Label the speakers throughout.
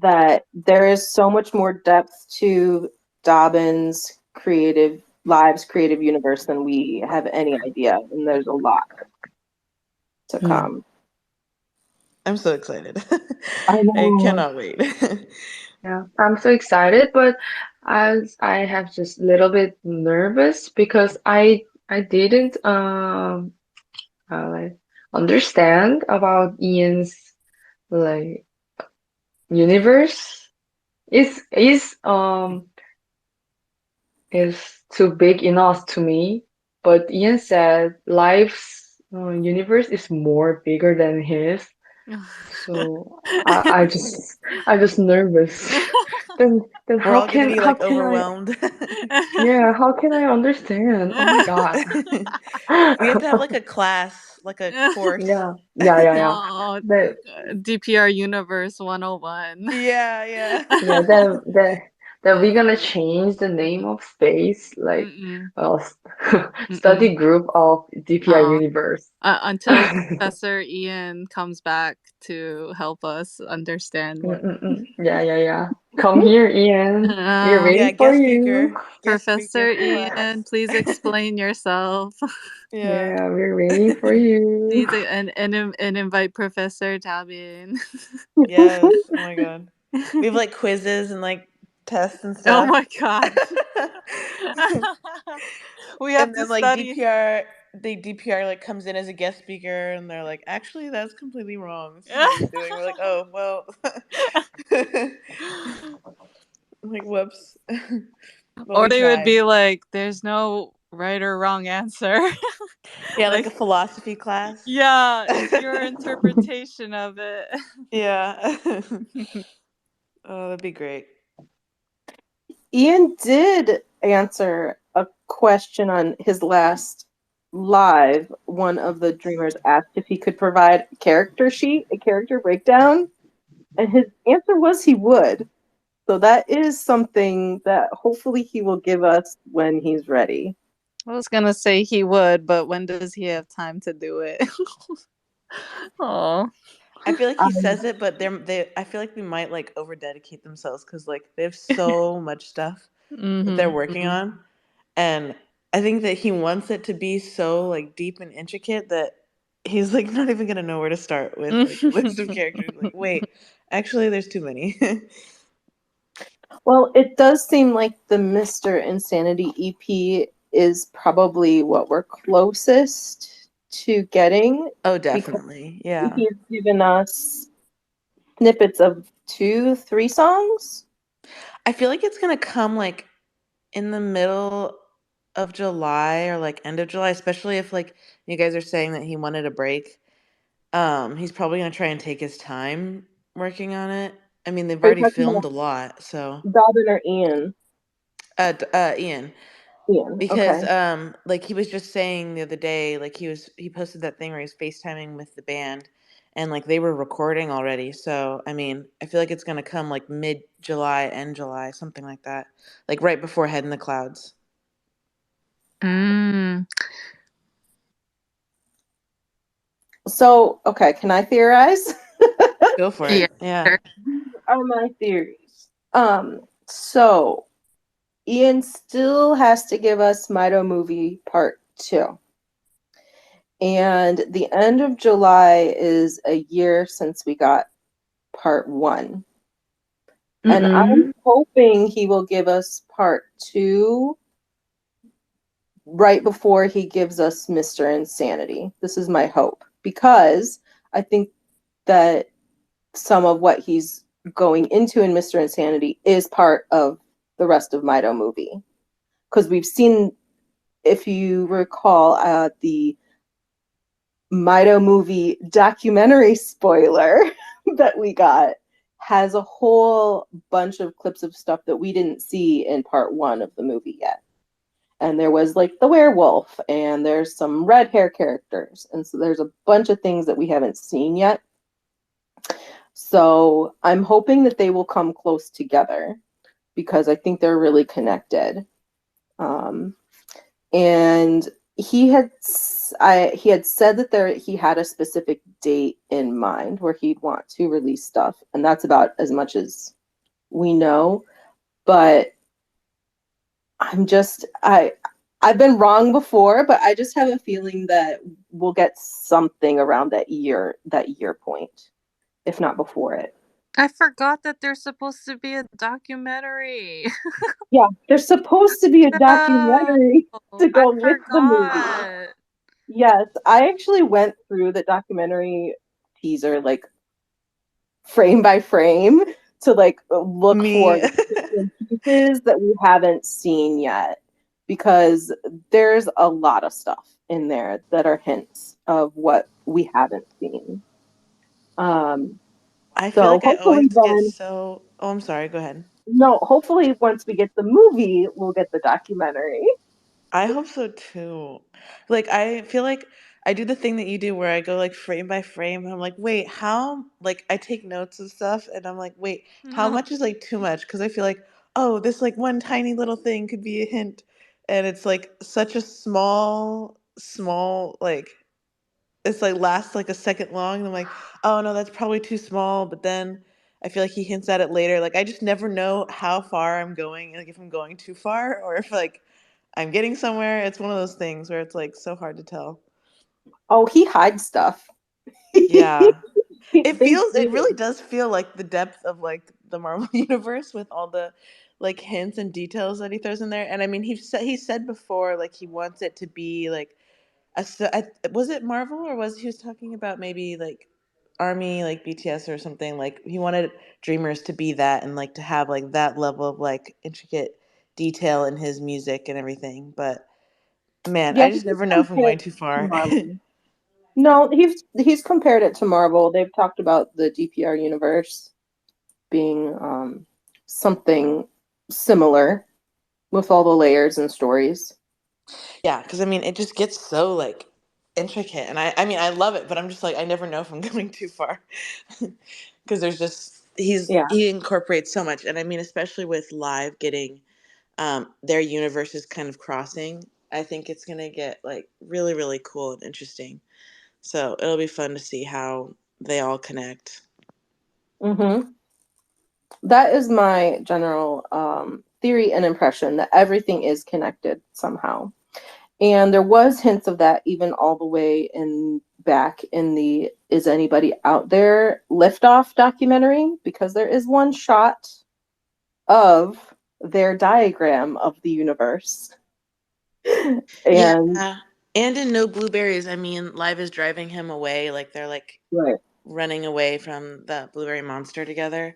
Speaker 1: that there is so much more depth to Dobbin's creative universe than we have any idea, and there's a lot to come.
Speaker 2: I'm so excited.
Speaker 1: I
Speaker 2: I
Speaker 1: know.
Speaker 2: cannot wait.
Speaker 3: Yeah, I'm so excited, but as I have just a little bit nervous because I didn't like understand about Ian's like universe. Is too big enough to me, but Ian said life's universe is more bigger than his. So I just nervous. Then
Speaker 2: We're all gonna be
Speaker 3: how
Speaker 2: like
Speaker 3: can I
Speaker 2: overwhelmed.
Speaker 3: yeah, how can I understand? Oh my God.
Speaker 2: We have to have like a class, like a course.
Speaker 3: Yeah.
Speaker 4: Oh,
Speaker 3: But
Speaker 4: DPR Universe 101.
Speaker 2: Yeah, yeah.
Speaker 3: yeah, then we're gonna change the name of space, like
Speaker 4: Mm-mm.
Speaker 3: well,
Speaker 4: Mm-mm.
Speaker 3: study group of DPR
Speaker 4: Uh-uh.
Speaker 3: universe.
Speaker 4: Until Professor Ian comes back to help us understand what
Speaker 3: Yeah. Come here, Ian. We're
Speaker 4: uh,
Speaker 2: Yeah,
Speaker 3: waiting for
Speaker 2: guest
Speaker 3: you.
Speaker 2: speaker. Guest speaker
Speaker 4: Professor
Speaker 2: for
Speaker 4: Ian,
Speaker 2: class.
Speaker 4: please explain yourself.
Speaker 2: Yeah.
Speaker 3: Yeah, we're waiting for you.
Speaker 4: Please and invite Professor Tabin.
Speaker 2: Yes. Oh my God. We have like quizzes and like tests and
Speaker 4: Oh
Speaker 2: stuff.
Speaker 4: my god. We have
Speaker 2: And
Speaker 4: to
Speaker 2: then like
Speaker 4: study.
Speaker 2: DPR like comes in as a guest speaker and they're like, actually that's completely wrong. This is what you're doing. We're like, oh well. Like whoops. But
Speaker 4: Or
Speaker 2: we
Speaker 4: they would
Speaker 2: try.
Speaker 4: be like, there's no right or wrong answer.
Speaker 2: Yeah, like
Speaker 4: Like,
Speaker 2: a philosophy class.
Speaker 4: yeah, it's your interpretation of it.
Speaker 2: Yeah. Oh, that'd be great.
Speaker 1: Ian did answer a question on his last live. One of the dreamers asked if he could provide a character sheet, a character breakdown, and his answer was he would. So that is something that hopefully he will give us when he's ready.
Speaker 4: I was gonna say he would, but when does he have time to do it? Oh.
Speaker 2: I feel like he
Speaker 1: Um,
Speaker 2: says it, but I feel like they might like over dedicate themselves because like they have so much stuff that they're working
Speaker 4: Mm-hmm.
Speaker 2: on, and I think that he wants it to be so like deep and intricate that he's like not even gonna know where to start with like a list of characters. Like, wait, actually, there's too many.
Speaker 1: well, it does seem like the Mr. Insanity EP is probably what we're closest to getting
Speaker 2: Oh,
Speaker 1: because
Speaker 2: definitely, yeah.
Speaker 1: he's given us snippets of 2, 3 songs.
Speaker 2: I feel like it's gonna come like in the middle of July or like end of July, especially if like you guys are saying that he wanted a break. He's probably gonna try and take his time working on it. I mean, they've
Speaker 1: Are you
Speaker 2: already
Speaker 1: talking
Speaker 2: filmed
Speaker 1: about
Speaker 2: a lot, so
Speaker 1: Dobbin or Ian?
Speaker 2: Ian,
Speaker 1: Ian,
Speaker 2: because
Speaker 1: okay.
Speaker 2: like he was just saying the other day, like he posted that thing where he's FaceTiming with the band, and like they were recording already. So I mean, I feel like it's gonna come like mid July, end July, something like that, like right before Head in the Clouds.
Speaker 4: Mm.
Speaker 1: So, okay, can I theorize?
Speaker 2: Go for
Speaker 4: Yeah.
Speaker 2: it. Yeah.
Speaker 4: Sure.
Speaker 1: These are my theories. So Ian still has to give us Mido Movie Part 2. And the end of July is a year since we got Part 1. And I'm
Speaker 3: Mm-mm.
Speaker 1: hoping he will give us Part 2 right before he gives us Mr. Insanity. This is my hope because I think that some of what he's going into in Mr. Insanity is part of the rest of Mido movie. Because we've seen, if you recall, the Mido movie documentary spoiler that we got has a whole bunch of clips of stuff that we didn't see in part 1 of the movie yet. And there was like the werewolf, and there's some red hair characters. And so there's a bunch of things that we haven't seen yet. So I'm hoping that they will come close together because I think they're really connected. And he had he had said that he had a specific date in mind where he'd want to release stuff, and that's about as much as we know. But I've been wrong before, but I just have a feeling that we'll get something around that year point, if not before it.
Speaker 4: I forgot that there's supposed to be a documentary.
Speaker 1: Yeah, there's supposed to be a documentary to go
Speaker 4: I
Speaker 1: with the movie.
Speaker 4: forgot.
Speaker 1: Yes, I actually went through the documentary teaser like frame by frame to like look for
Speaker 2: Me.
Speaker 1: different pieces that we haven't seen yet, because there's a lot of stuff in there that are hints of what we haven't seen.
Speaker 2: I feel
Speaker 1: So
Speaker 2: like I always
Speaker 1: hopefully
Speaker 2: get
Speaker 1: then,
Speaker 2: so. Oh, I'm sorry. Go ahead.
Speaker 1: no, hopefully once we get the movie, we'll get the documentary.
Speaker 2: I hope so too. Like I feel like I do the thing that you do where I go like frame by frame and I'm like, wait, how like I take notes of stuff and I'm like, wait, how much is like too much? Because I feel like, oh, this like one tiny little thing could be a hint. And it's like such a small like it's like lasts like a second long and I'm like, oh no, that's probably too small, but then I feel like he hints at it later. Like I just never know how far I'm going, like if I'm going too far or if like I'm getting somewhere. It's one of those things where it's like so hard to tell.
Speaker 1: Oh, he hides stuff.
Speaker 2: Yeah. It
Speaker 1: They
Speaker 2: feels it
Speaker 1: do.
Speaker 2: really does feel like the depth of like the Marvel universe with all the like hints and details that he throws in there. And I mean he said before like he wants it to be like was it Marvel or was he was talking about maybe like Army like BTS or something, like he wanted Dreamers to be that and like to have like that level of like intricate detail in his music and everything. But man,
Speaker 1: Yeah,
Speaker 2: I just
Speaker 1: he's
Speaker 2: never know if I'm
Speaker 1: compared
Speaker 2: going too
Speaker 1: to
Speaker 2: far.
Speaker 1: Marvel. No, he's compared it to Marvel. They've talked about the DPR universe being something similar with all the layers and stories.
Speaker 2: Yeah, because I mean, it just gets so like intricate, and I mean, I love it, but I'm just like, I never know if I'm going too far, because there's just
Speaker 1: Yeah.
Speaker 2: he incorporates so much, and I mean, especially with Live getting their universes kind of crossing, I think it's gonna get like really really cool and interesting. So it'll be fun to see how they all connect.
Speaker 1: Mm-hmm. That is my general theory and impression, that everything is connected somehow. And there was hints of that even all the way in back in the Is Anybody Out There Liftoff documentary, because there is one shot of their diagram of the universe.
Speaker 2: Yeah,
Speaker 1: And
Speaker 2: and in No Blueberries, I mean, Live is driving him away, like they're like
Speaker 1: right.
Speaker 2: running away from the blueberry monster together.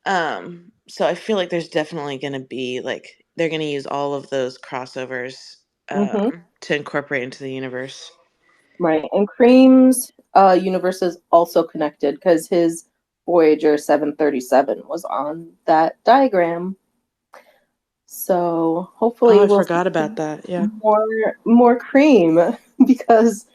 Speaker 2: So I feel like there's definitely going to be like they're going to use all of those crossovers
Speaker 1: Mm-hmm.
Speaker 2: to incorporate into the universe.
Speaker 1: Right. And Cream's universe is also connected because his Voyager 737 was on that diagram. So
Speaker 2: Oh,
Speaker 1: hopefully
Speaker 2: I
Speaker 1: we'll
Speaker 2: forgot
Speaker 1: see
Speaker 2: about that. Yeah.
Speaker 1: more Cream, because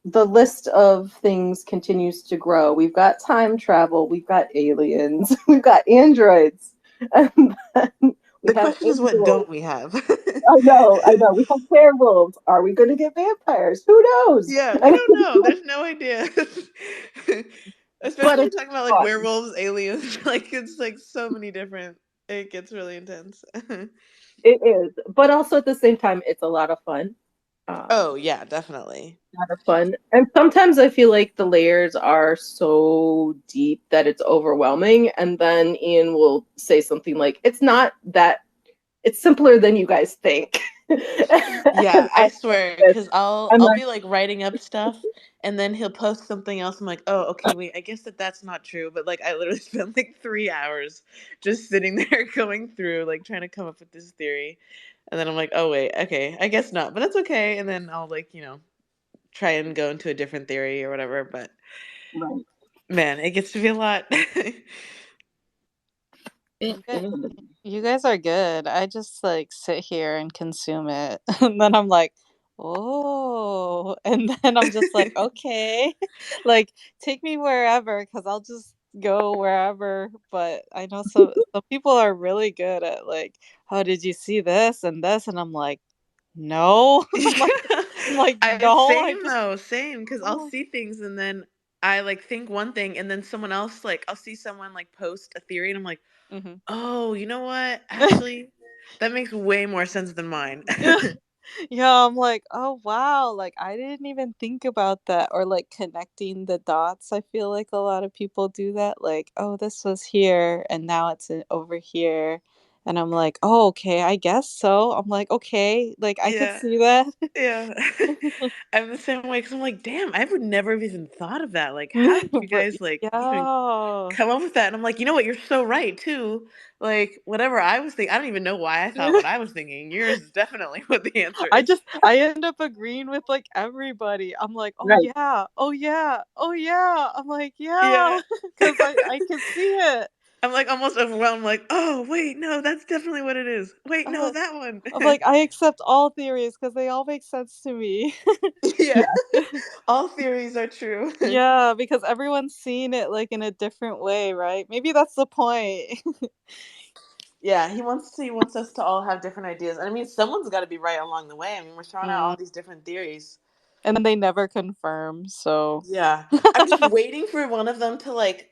Speaker 1: the list of things continues to grow. We've got time travel, we've got aliens, we've got androids, and then we
Speaker 2: The
Speaker 1: have
Speaker 2: question is, what
Speaker 1: angels.
Speaker 2: don't we have?
Speaker 1: I know. We have werewolves. Are we going to get vampires? Who knows?
Speaker 2: Yeah, we don't know. There's no idea. Especially
Speaker 1: But
Speaker 2: when you're
Speaker 1: it's
Speaker 2: talking about like
Speaker 1: fun.
Speaker 2: werewolves, aliens, like it's like so many different. It gets really intense.
Speaker 1: It is. But also at the same time, it's a lot of fun.
Speaker 2: Oh yeah, definitely.
Speaker 1: A lot of fun. And sometimes I feel like the layers are so deep that it's overwhelming. And then Ian will say something like, it's not that, it's simpler than you guys think.
Speaker 2: Yeah,
Speaker 1: And
Speaker 2: I swear, because
Speaker 1: I'm
Speaker 2: I'll
Speaker 1: like,
Speaker 2: be like writing up stuff, and then he'll post something else. I'm like, oh, okay, wait, I guess that's not true. But like, I literally spent like 3 hours just sitting there going through, like trying to come up with this theory, and then I'm like, oh wait, okay, I guess not, but that's okay. And then I'll like try and go into a different theory or whatever. But
Speaker 1: right.
Speaker 2: man, it gets to be a lot.
Speaker 1: It
Speaker 4: You guys,
Speaker 1: is.
Speaker 4: you guys are good. I just like sit here and consume it. And then I'm like, oh. And then I'm just like, okay. Like, take me wherever because I'll just go wherever. But I know some people are really good at like, how did you see this and this? And I'm like, no. I'm like, no,
Speaker 2: Same though, same. Because I'll
Speaker 4: Oh.
Speaker 2: see things and then I like think one thing, and then someone else like I'll see someone like post a theory, and I'm like,
Speaker 4: Mhm.
Speaker 2: oh, you know what? Actually, that makes way more sense than mine.
Speaker 4: Yeah, I'm like, oh wow, like I didn't even think about that, or like connecting the dots. I feel like a lot of people do that, like, oh, this was here and now it's over here. And I'm like, oh, okay, I guess so. I'm like, okay, like I could
Speaker 2: Yeah.
Speaker 4: see that.
Speaker 2: Yeah. I'm the same way because I'm like, damn, I would never have even thought of that. Like, how did you guys like even
Speaker 4: Yeah.
Speaker 2: come up with that? And I'm like, you know what? You're so right too. Like, whatever I was thinking, I don't even know why I thought what I was thinking. Yours is definitely what the answer is.
Speaker 4: I end up agreeing with like everybody. I'm like, oh
Speaker 3: Right.
Speaker 4: yeah, oh yeah, oh yeah. I'm like,
Speaker 2: Yeah.
Speaker 4: yeah, because I can see it.
Speaker 2: I'm like almost overwhelmed. Like, oh wait, no, that's definitely what it is. Wait, no,
Speaker 4: Uh,
Speaker 2: that one.
Speaker 4: I'm like, I accept all theories because they all make sense to me.
Speaker 2: Yeah.
Speaker 3: Yeah.
Speaker 2: All theories are true.
Speaker 4: Yeah, because everyone's seeing it like in a different way, right? Maybe that's the point.
Speaker 2: Yeah, he wants us to all have different ideas. And I mean, someone's got to be right along the way. I mean, we're throwing out all
Speaker 4: Mm.
Speaker 2: these different theories.
Speaker 4: And then they never confirm, so
Speaker 2: Yeah. I'm just waiting for one of them to like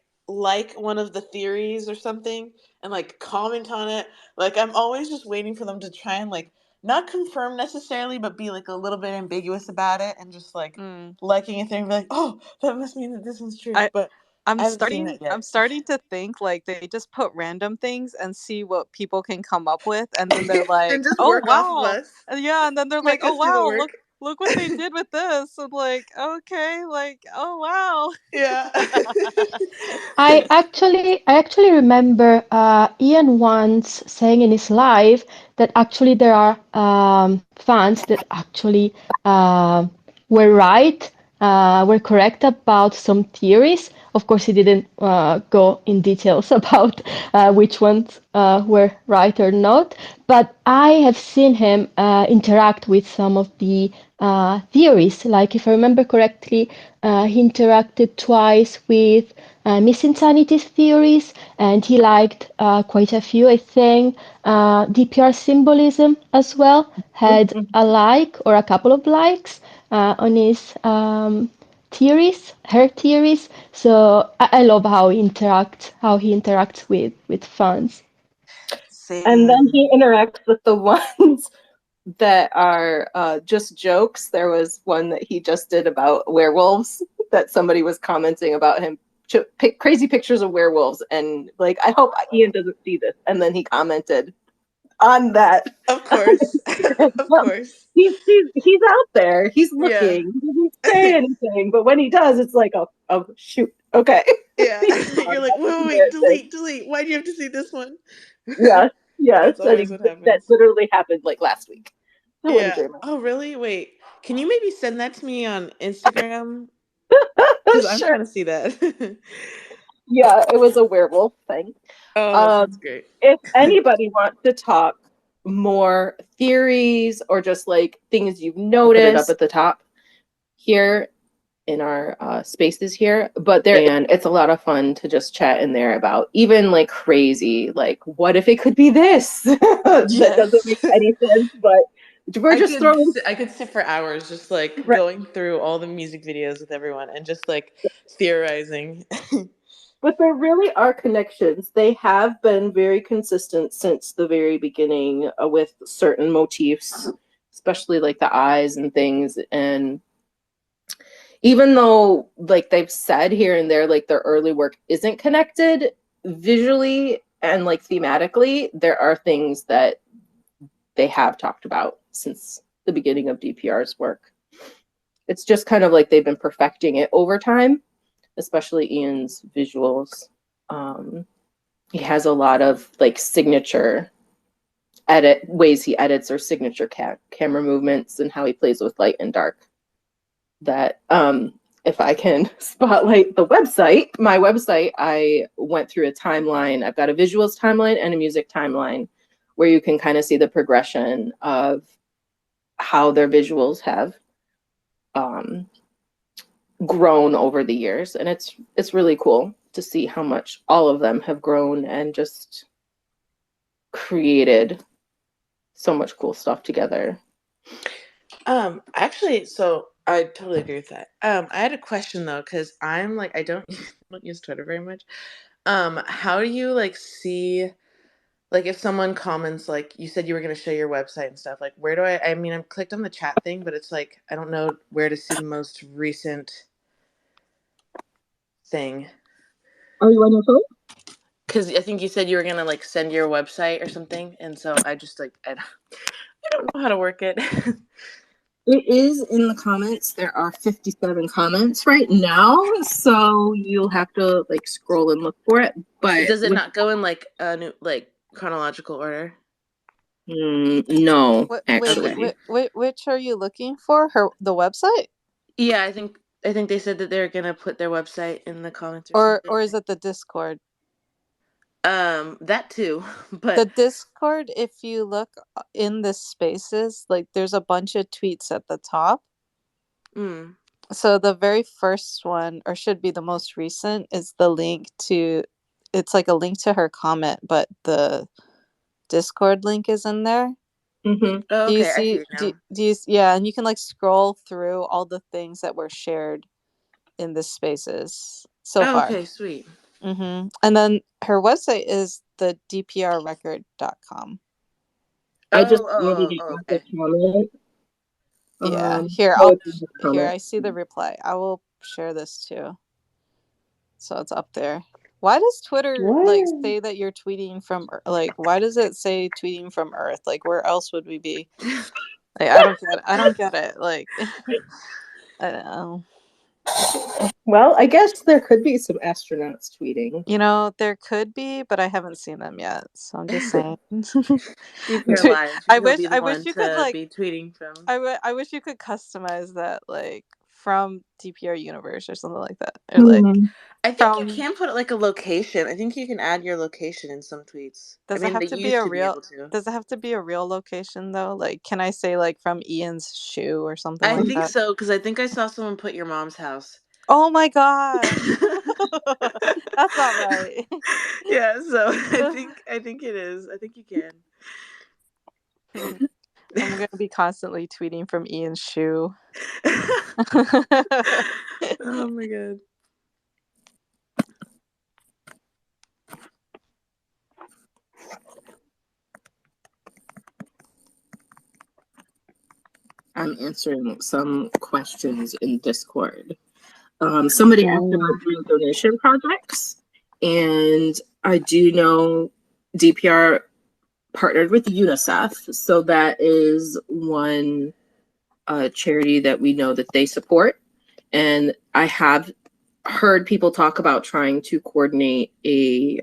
Speaker 2: one of the theories or something and like comment on it. Like I'm always just waiting for them to try and like not confirm necessarily, but be like a little bit ambiguous about it and just like
Speaker 4: mm.
Speaker 2: liking a thing and be like, oh, that must mean that this one's true.
Speaker 4: I
Speaker 2: But
Speaker 4: I'm
Speaker 2: I haven't seen that
Speaker 4: I'm
Speaker 2: yet.
Speaker 4: starting to think like they just put random things and see what people can come up with, and then they're
Speaker 2: And
Speaker 4: like,
Speaker 2: just
Speaker 4: "Oh
Speaker 2: work off of
Speaker 4: wow."
Speaker 2: us.
Speaker 4: And yeah, and then they're like,
Speaker 2: Make
Speaker 4: "Oh
Speaker 2: us do the
Speaker 4: wow,
Speaker 2: work.
Speaker 4: look what they did with this." I'm like, "Okay, like, oh wow."
Speaker 2: Yeah.
Speaker 5: I actually remember Ian once saying in his live that actually there are fans that actually were right, were correct about some theories. Of course, he didn't go in details about which ones were right or not, but I have seen him interact with some of the theories. Like, if I remember correctly, he interacted twice with Miss Insanity's theories, and he liked quite a few, I think. DPR symbolism as well had a like or a couple of likes on his theories, her theories. So I love how he interacts with fans.
Speaker 1: And then
Speaker 2: Same.
Speaker 1: he interacts with the ones that are just jokes. There was one that he just did about werewolves that somebody was commenting about him crazy pictures of werewolves, and like, I hope Ian doesn't see this. And then he commented on that.
Speaker 2: Of course. Of course.
Speaker 1: He's out there. He's
Speaker 2: Yeah.
Speaker 1: looking. He doesn't say anything, but when he does, it's like, oh shoot. Okay.
Speaker 2: Yeah. You're like, wait, delete. Why do you have to see this one?
Speaker 1: Yes, yes.
Speaker 2: That's always what
Speaker 1: That
Speaker 2: happens.
Speaker 1: literally happened like last week. I wouldn't
Speaker 2: Yeah.
Speaker 1: dream
Speaker 2: Oh, really? Wait. Can you maybe send that to me on Instagram?
Speaker 1: it.
Speaker 2: Because I'm
Speaker 1: Sure.
Speaker 2: trying to see that.
Speaker 1: Yeah, it was a werewolf thing.
Speaker 2: Oh, that sounds great.
Speaker 1: If anybody wants to talk more theories or just like things you've noticed, put it up at the top here in our spaces here. But and it's a lot of fun to just chat in there about even like crazy, like, what if it could be this? That doesn't make any sense, but we're just throwing.
Speaker 2: I could sit for hours just like
Speaker 1: Right.
Speaker 2: going through all the music videos with everyone and just like theorizing.
Speaker 1: But there really are connections. They have been very consistent since the very beginning with certain motifs, especially like the eyes and things. And even though like they've said here and there, like their early work isn't connected visually and like thematically, there are things that they have talked about since the beginning of DPR's work. It's just kind of like they've been perfecting it over time, especially Ian's visuals. He has a lot of like signature ways he edits, or signature camera movements, and how he plays with light and dark. That if I can spotlight the website, my website, I went through a timeline. I've got a visuals timeline and a music timeline where you can kind of see the progression of how their visuals have grown over the years. And it's really cool to see how much all of them have grown and just created so much cool stuff together.
Speaker 2: Actually, so I totally agree with that. I had a question though, because I'm like, I don't, don't use Twitter very much. How do you like see, like, if someone comments, like, you said you were going to show your website and stuff, like, where do I mean, I'm clicked on the chat thing, but it's like, I don't know where to see the most recent thing.
Speaker 1: Oh, you want to vote?
Speaker 2: Because I think you said you were going to, like, send your website or something. And so I just, like, I don't know how to work it.
Speaker 1: It is in the comments. There are 57 comments right now, so you'll have to like scroll and look for it. But
Speaker 2: Does it not go in like a new, like, chronological order?
Speaker 1: no, actually.
Speaker 4: Which are you looking for? The website?
Speaker 2: Yeah, I think they said that they're gonna put their website in the comments or
Speaker 4: Or
Speaker 2: something.
Speaker 4: is it the Discord?
Speaker 2: That too, but
Speaker 4: The Discord, if you look in the spaces, like there's a bunch of tweets at the top. So the very first one, or should be the most recent, is the link to, it's like a link to her comment, but the Discord link is in there.
Speaker 1: Mm-hmm.
Speaker 2: Oh,
Speaker 4: Do you
Speaker 2: okay, I see
Speaker 4: see?
Speaker 2: it now.
Speaker 4: Do you? Yeah, and you can like scroll through all the things that were shared in the spaces so far.
Speaker 2: Okay, sweet.
Speaker 4: And then her website is the dprrecord.com.
Speaker 1: I just added it as a comment.
Speaker 4: Yeah, here I see the reply. I will share this too. So it's up there. Why does Twitter like say that you're tweeting from, like, why does it say tweeting from Earth? Like, where else would we be? Like, I don't get it. Like, I don't know.
Speaker 1: Well, I guess there could be some astronauts tweeting.
Speaker 4: You know, there could be, but I haven't seen them yet. So I'm just saying.
Speaker 2: I wish you could like be tweeting from.
Speaker 4: I wish you could customize that, like, from DPR Universe or something like that. Or like,
Speaker 2: I think you can put like a location. I think you can add your location in some tweets.
Speaker 4: Does it have to be a real location though? Like, can I say like from Ian's shoe or something like that?
Speaker 2: I think so, because I think I saw someone put your mom's house.
Speaker 4: Oh my gosh. That's not right.
Speaker 2: Yeah, so I think it is. I think you can.
Speaker 4: I'm gonna be constantly tweeting from Ian's shoe.
Speaker 2: Oh my god. I'm answering some questions in Discord. Somebody asked about doing donation projects, and I do know DPR partnered with UNICEF, so that is one charity that we know that they support. And I have heard people talk about trying to coordinate a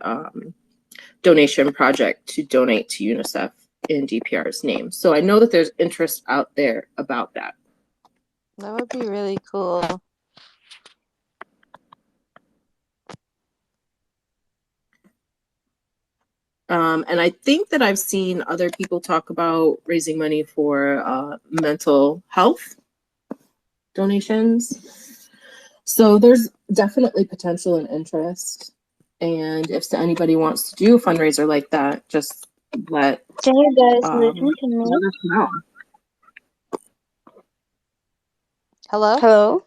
Speaker 2: donation project to donate to UNICEF in DPR's name. So I know that there's interest out there about that.
Speaker 4: That would be really cool.
Speaker 1: And I think that I've seen other people talk about raising money for mental health donations. So there's definitely potential and interest. And if anybody wants to do a fundraiser like that, just let
Speaker 6: Can you guys listen to me?
Speaker 1: let us know.
Speaker 4: Hello?
Speaker 6: Hello?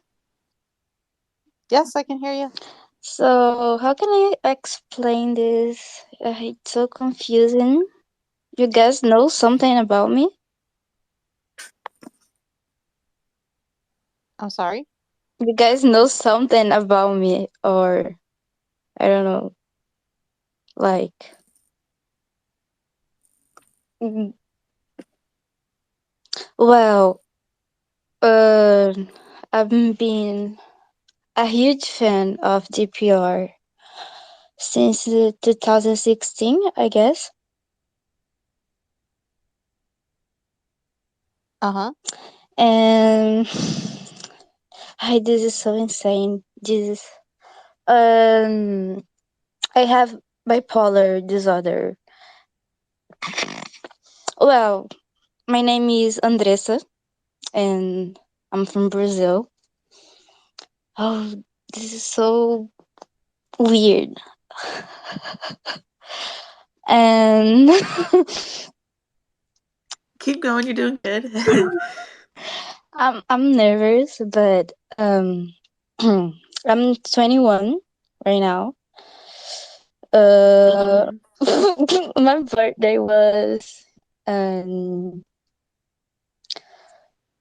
Speaker 4: Yes, I can hear you.
Speaker 6: So, how can I explain this? It's so confusing. You guys know something about me?
Speaker 4: I'm sorry?
Speaker 6: You guys know something about me, or I don't know, like, mm, well, I've been a huge fan of DPR since 2016, I guess.
Speaker 4: Uh-huh.
Speaker 6: And this is so insane. Jesus. I have bipolar disorder. Well, my name is Andressa, and I'm from Brazil. Oh, this is so weird. And
Speaker 2: keep going. You're doing good.
Speaker 6: I'm nervous, but I'm 21 right now. My birthday was um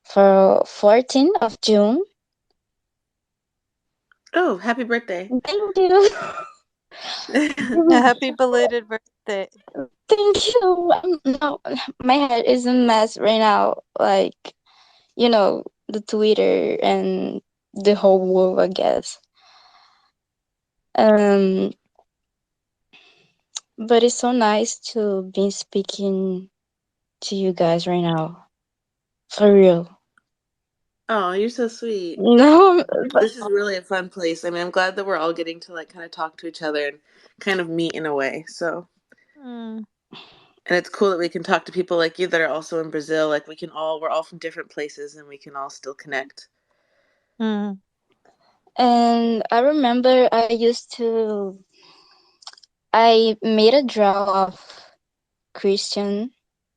Speaker 6: for 14th of June.
Speaker 2: Oh, happy birthday.
Speaker 6: Thank you.
Speaker 4: Happy belated birthday.
Speaker 6: Thank you. No, my head is a mess right now. Like, the Twitter and the whole world, I guess. Um, but it's so nice to be speaking to you guys right now. For real.
Speaker 2: Oh, you're so sweet.
Speaker 6: No,
Speaker 2: This is really a fun place. I mean, I'm glad that we're all getting to like kind of talk to each other and kind of meet in a way. So,
Speaker 4: Mm.
Speaker 2: and it's cool that we can talk to people like you that are also in Brazil. Like we're all from different places and we can all still connect.
Speaker 4: Mm.
Speaker 6: and I remember I made a draw of Christian.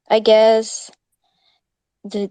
Speaker 6: I guess the